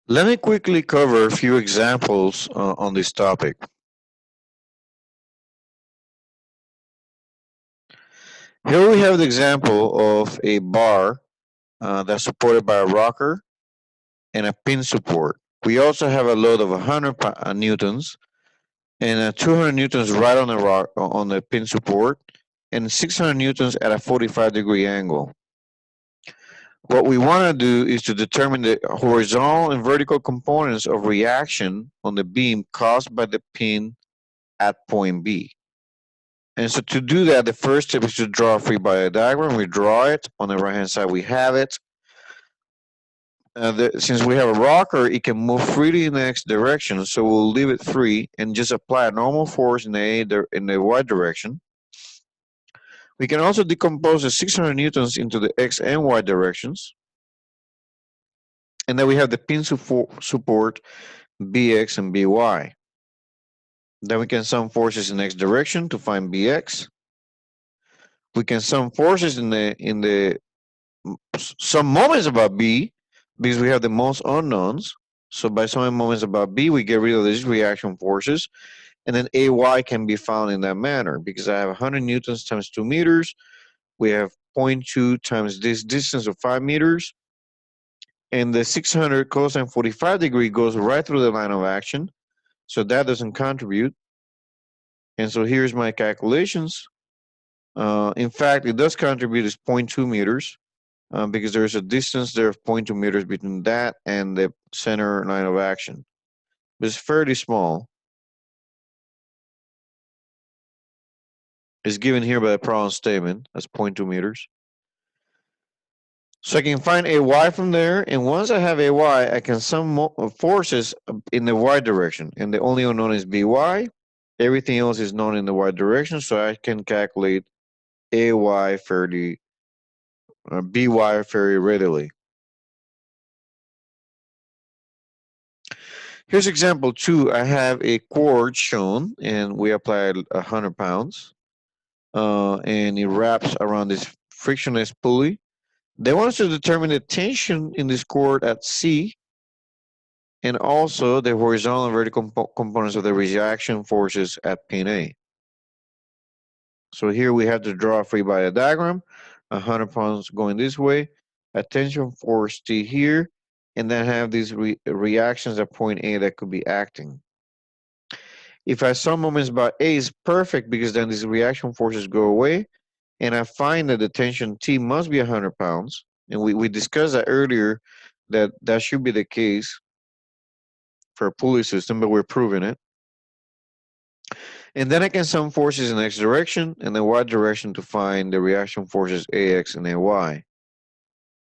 Let me quickly cover a few examples on this topic. Here we have the example of a bar that's supported by a rocker and a pin support. We also have a load of 100 newtons and 200 newtons right on the rock on the pin support and 600 newtons at a 45-degree angle. What we want to do is to determine the horizontal and vertical components of reaction on the beam caused by the pin at point B. And so to do that, the first step is to draw a free body diagram. We draw it. On the right-hand side, we have it. Since we have a rocker, it can move freely in the X direction, so we'll leave it free and just apply a normal force in the Y direction. We can also decompose the 600 newtons into the X and Y directions. And then we have the pin support BX and BY. Then we can sum forces in X direction to find BX. We can sum forces in the some moments about B because we have the most unknowns. So by summing moments about B, we get rid of these reaction forces. And then AY can be found in that manner because I have 100 newtons times 2 meters. We have 0.2 times this distance of 5 meters. And the 600 cosine 45 degree goes right through the line of action. So that doesn't contribute. And so here's my calculations. In fact, it does contribute is zero 0.2 meters because there's a distance there of 0.2 meters between that and the center line of action. But it's fairly small. It's given here by the problem statement as 0.2 meters. So I can find AY from there, and once I have AY, I can sum forces in the Y direction, and the only unknown is BY. Everything else is known in the Y direction, so I can calculate AY fairly, BY very readily. Here's example 2. I have a cord shown, and we applied 100 pounds, and it wraps around this frictionless pulley. They want us to determine the tension in this cord at C and also the horizontal and vertical components of the reaction forces at pin A. So here we have to draw a free body diagram, 100 pounds going this way, a tension force T here, and then have these reactions at point A that could be acting. If I sum moments by A is perfect because then these reaction forces go away, and I find that the tension T must be 100 pounds, and we discussed that earlier that that should be the case for a pulley system, but we're proving it. And then I can sum forces in X direction and the Y direction to find the reaction forces AX and AY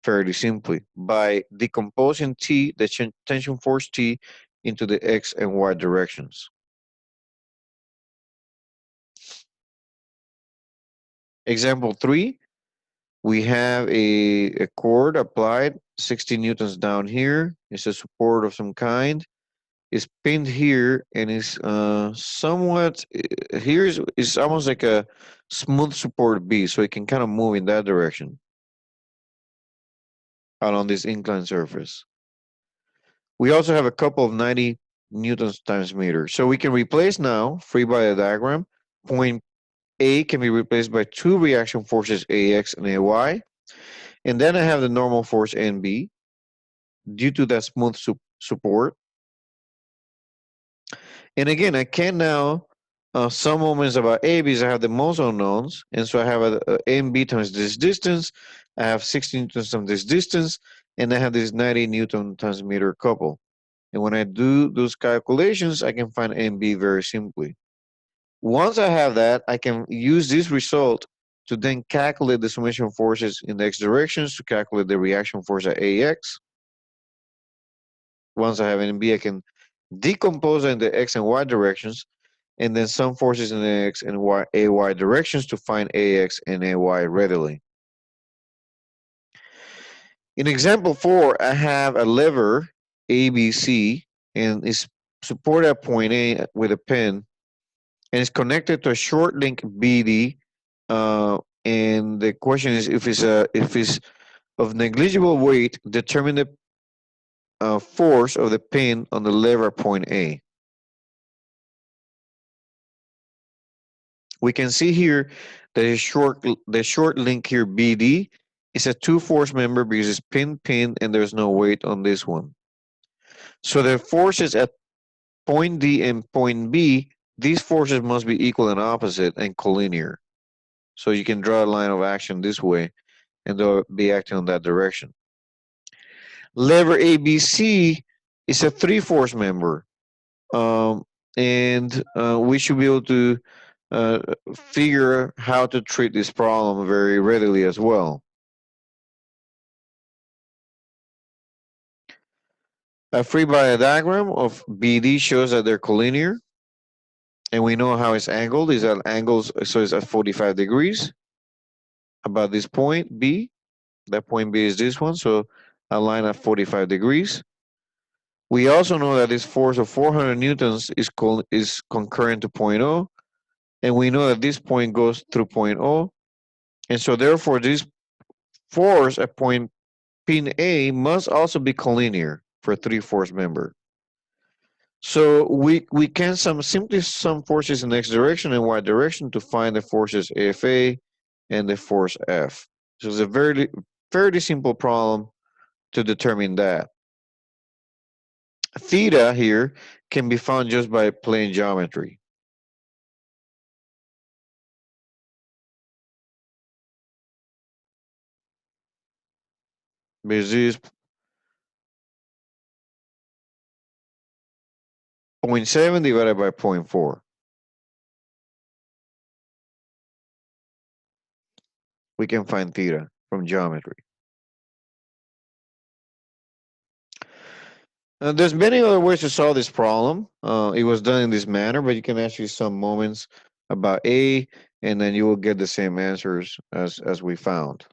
fairly simply by decomposing T, the tension force T, into the X and Y directions. Example 3, we have a cord applied, 60 newtons down here. It's a support of some kind. Is pinned here and is somewhat here is almost like a smooth support B, so it can kind of move in that direction out on this inclined surface. We also have a couple of 90 newtons times meter, so we can replace now free body diagram. Point A can be replaced by two reaction forces AX and AY, and then I have the normal force NB due to that smooth support. And again, I can now sum moments about A because I have the most unknowns. And so I have a NB times this distance. I have 60 newtons times this distance. And I have this 90 Newton times meter couple. And when I do those calculations, I can find NB very simply. Once I have that, I can use this result to then calculate the summation forces in the X directions to calculate the reaction force at AX. Once I have NB, I can decompose in the X and Y directions, and then sum forces in the X and AY directions to find AX and AY readily. In example 4, I have a lever ABC and is supported at point A with a pin and is connected to a short link BD. And the question is if it's of negligible weight, determine the force of the pin on the lever at point A. We can see here that the short link here BD is a two force member because it's pin and there's no weight on this one. So the forces at point D and point B, these forces must be equal and opposite and collinear. So you can draw a line of action this way and they'll be acting in that direction. Lever ABC is a three force member. And we should be able to uh, figure how to treat this problem very readily as well. A free body diagram of BD shows that they're collinear, and we know how it's angled. Is at angles, so it's at 45 degrees about this point B. That point B is this one, so a line at 45 degrees. We also know that this force of 400 newtons is concurrent to point O, and we know that this point goes through point O, and so therefore this force at point pin A must also be collinear for a three-force member. So we can simply sum forces in x direction and y direction to find the forces FA and the force F. So it's a very simple problem to determine that. Theta here can be found just by plane geometry. Because this is 0.7 divided by 0.4. We can find theta from geometry. There's many other ways to solve this problem. It was done in this manner, but you can actually some moments about A, and then you will get the same answers as we found.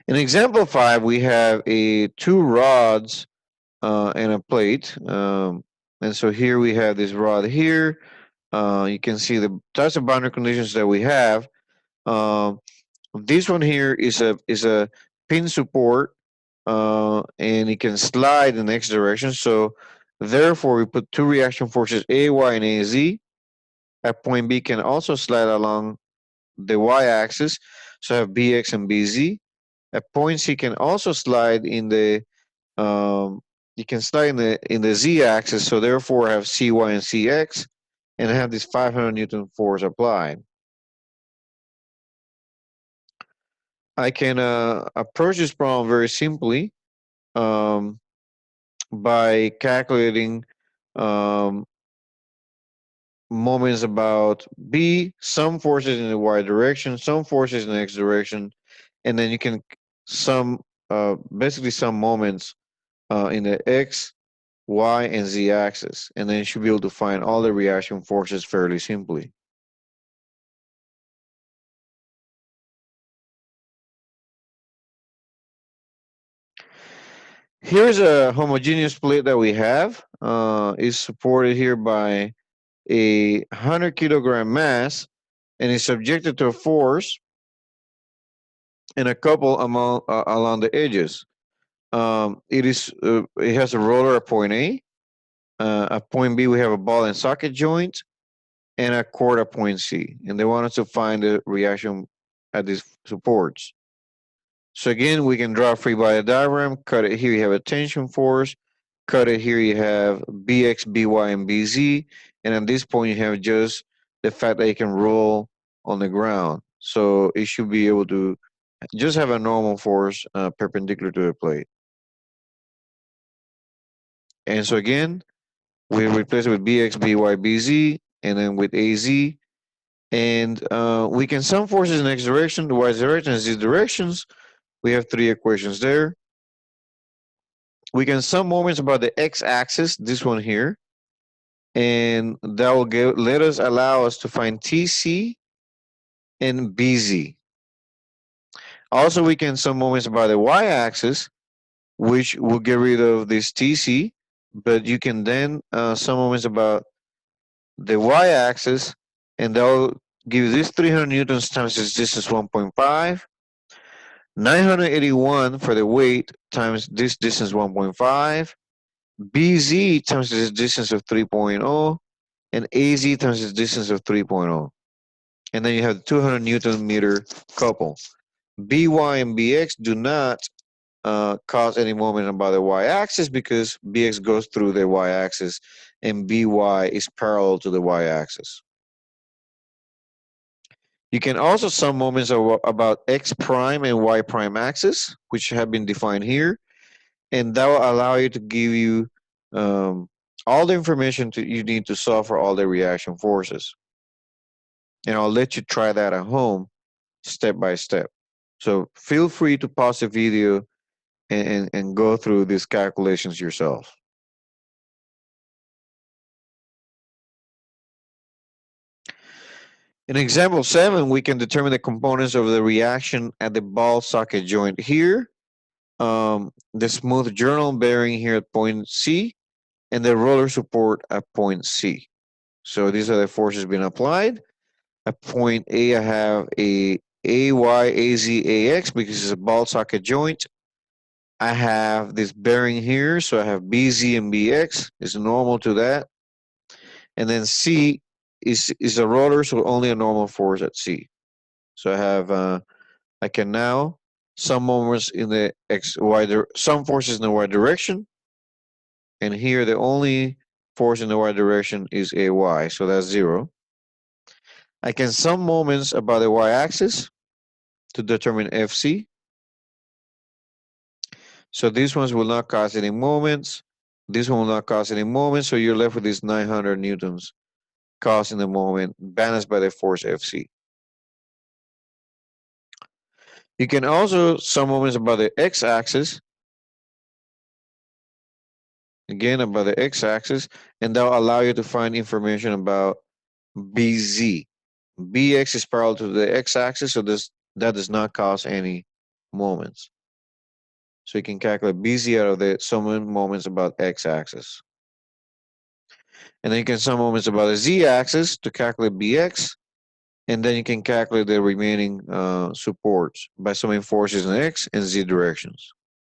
In example 5, we have two rods and a plate. And so here we have this rod here. You can see the types of boundary conditions that we have. This one here is a pin support, and it can slide in the x direction. So therefore, we put two reaction forces A, Y, and A, Z. At point B can also slide along the y-axis, so I have BX and BZ. At point C can also slide in the you can slide in the z-axis, so therefore I have CY and CX, and I have this 500 Newton force applied. I can approach this problem very simply by calculating moments about B, some forces in the y direction, some forces in the x direction, and then you can sum basically some moments in the x, y, and z axis, and then you should be able to find all the reaction forces fairly simply. Here's a homogeneous plate that we have. Is supported here by a 100 kilogram mass and is subjected to a force and a couple along the edges. It has a roller at point A. At point B, we have a ball and socket joint and a cord at point C. And they want us to find the reaction at these supports. So again, we can draw a free body diagram. Cut it here, you have a tension force. Cut it here, you have BX, BY, and BZ. And at this point, you have just the fact that you can roll on the ground. So it should be able to just have a normal force perpendicular to the plate. And so again, we replace it with BX, BY, BZ, and then with AZ. And we can sum forces in X direction, the Y direction, and Z directions. We have three equations there. We can sum moments about the x-axis, this one here, and that will allow us to find TC and BZ. Also, we can sum moments about the y-axis, which will get rid of this TC, but you can then sum moments about the y-axis, and that will give you this 300 newtons times this distance 1.5. 981 for the weight times this distance 1.5, BZ times this distance of 3.0, and AZ times this distance of 3.0. And then you have the 200 Newton meter couple. BY and BX do not cause any moment about the y-axis because BX goes through the y-axis and BY is parallel to the y-axis. You can also sum moments about x prime and y prime axis, which have been defined here, and that will allow you to give you all the information you need to solve for all the reaction forces. And I'll let you try that at home step by step. So feel free to pause the video and go through these calculations yourself. In example 7, we can determine the components of the reaction at the ball socket joint here, the smooth journal bearing here at point C, and the roller support at point C. So these are the forces being applied. At point A, I have a AY, AZ, AX because it's a ball socket joint. I have this bearing here, so I have BZ and BX. It's normal to that. And then C is a rotor, so only a normal force at C. So I have I can now some moments in the some forces in the y direction, and here the only force in the y direction is AY, so that's 0. I can sum moments about the y-axis to determine FC. So these ones will not cause any moments. This one will not cause any moments, so you're left with these 900 newtons causing the moment balanced by the force FC. You can also sum moments about the x-axis, again about the x-axis, and that will allow you to find information about BZ. BX is parallel to the x-axis, so that does not cause any moments. So you can calculate BZ out of the sum moments about x-axis. And then you can sum moments about the z-axis to calculate BX, and then you can calculate the remaining supports by summing forces in x and z directions.